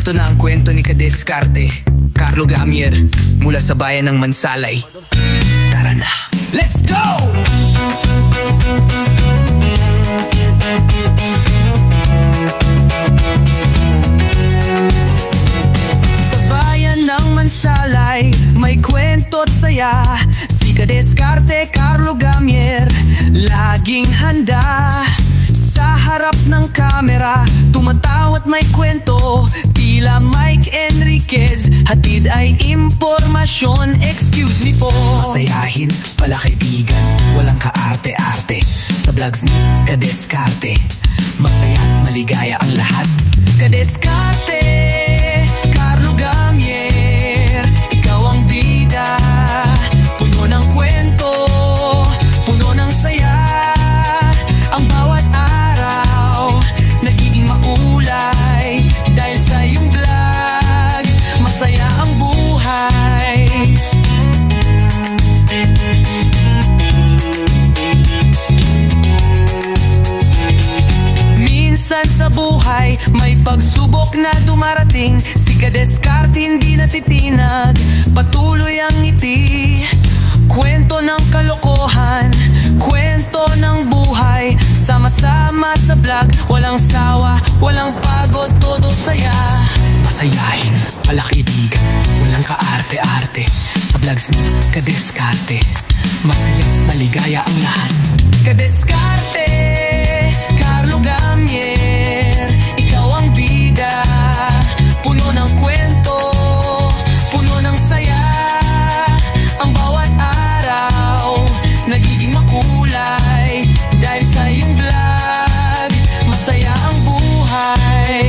Ito na ang kwento ni Kadeskarte, Carlo Gamier, mula sa bayan ng Mansalay. Tara na, let's go! Sa bayan ng Mansalay, may kwento't saya. Si Kadeskarte, Carlo Gamier, laging handa. Sa harap ng kamera, tumatawa at may kwento. Tila Mike Enriquez, hatid ay impormasyon. Excuse me po. Masayahin, pala kaibigan, walang kaarte-arte. Sa vlogs ni Kadeskarte, masaya, maligaya ang lahat. Kadeskarte, Carlo Gamier, ikaw ang bida. Puno ng kwento, puno ng saya. Ang bawat araw nagiging makulay dahil sa iyong vlog, masaya ang buhay. Minsan sa buhay may pagsubok na dumarating. Si Kadeskarte hindi natitinag, patuloy ang ngiti. Kwento ng kalokohan, kwento ng buhay. Sama-sama sa vlog, walang sawa, walang pagod, todo saya. Masayahin, pala kaibigan, walang kaarte-arte. Sa vlogs ni Kadeskarte, masaya, maligaya ang lahat. Kadeskarte, Carlo Gamier, ikaw ang bida. Puno ng kwento, puno ng saya. Ang bawat araw nagiging makulay dahil sa iyong vlog, masaya ang buhay.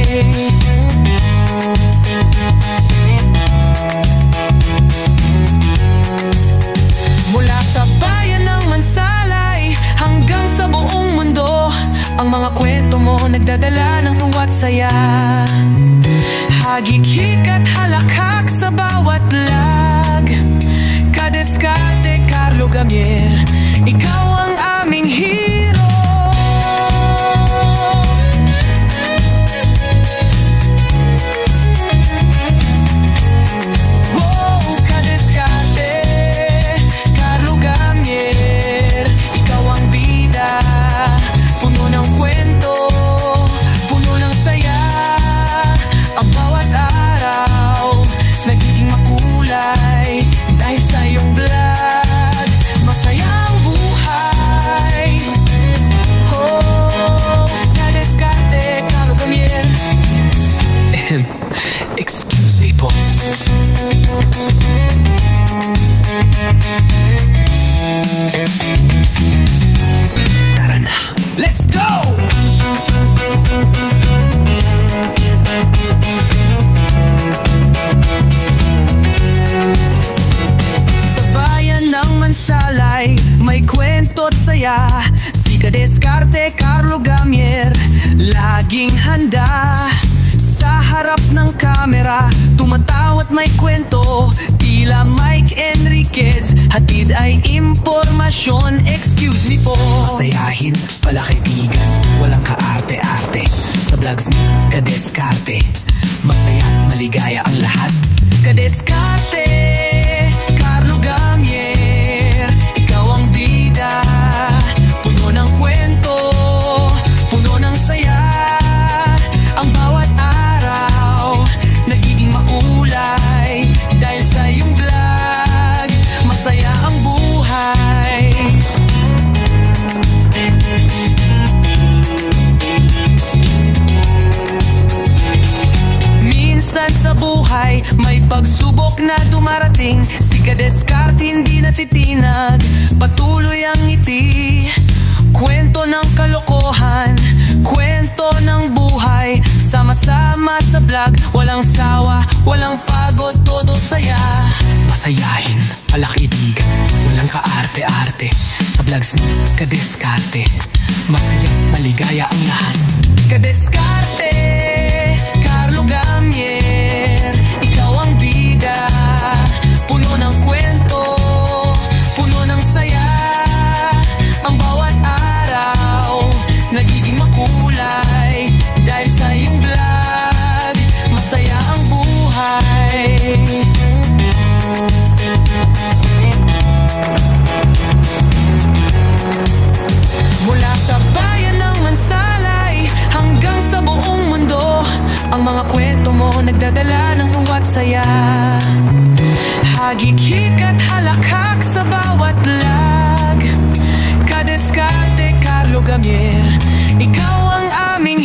Mula sa bayan ng Mansalay hanggang sa buong mundo, ang mga kwento mo nagdadala ng tuwa't saya. Hagik-hik at halakhak sa bawat vlog. Kadeskarte, Carlo Gamier, ikaw ang aming hero. Wow, Kadeskarte, Carlo Gamier, ikaw ang bida. Puno ng kwento, puno ng saya. Ang bawat araw nagiging makulay dahil sa iyong vlog, masaya ang buhay. Oh, Kadeskarte, Carlo Gamier. Excuse me po. Tara na, let's go! Sa bayan ng Mansalay, may kwento't saya. Si Kadeskarte, Carlo Gamier, laging handa. Sa harap ng kamera, tumatawa at may kwento. Tila Mike Enriquez, hatid ay impormasyon. Excuse me po. Masayahin, pala kaibigan, walang kaarte-arte. Sa vlogs ni Kadeskarte, masaya, maligaya ang lahat. Kadeskarte, Carlo Gamier, ikaw ang bida. Puno ng kwento, puno ng saya. Ang bawat araw nagiging makulay dahil sa iyong vlog, masaya ang buhay. Minsan sa buhay may pagsubok na dumarating. Si Kadeskarte hindi natitinag, patuloy ang ngiti. Kwento ng kalokohan, kwento ng buhay. Sama-sama sa vlog, walang sawa, walang pagod, todo saya. Masayahin, pala kaibigan, walang kaarte-arte. Sa vlogs ni Kadeskarte, masaya, maligaya ang lahat. Kadeskarte, Carlo Gamier, ikaw ang bida. Puno ng kwento, puno ng saya. Ang bawat araw nagiging makulay dahil sa iyong vlog, masaya ang Ikaw ang aming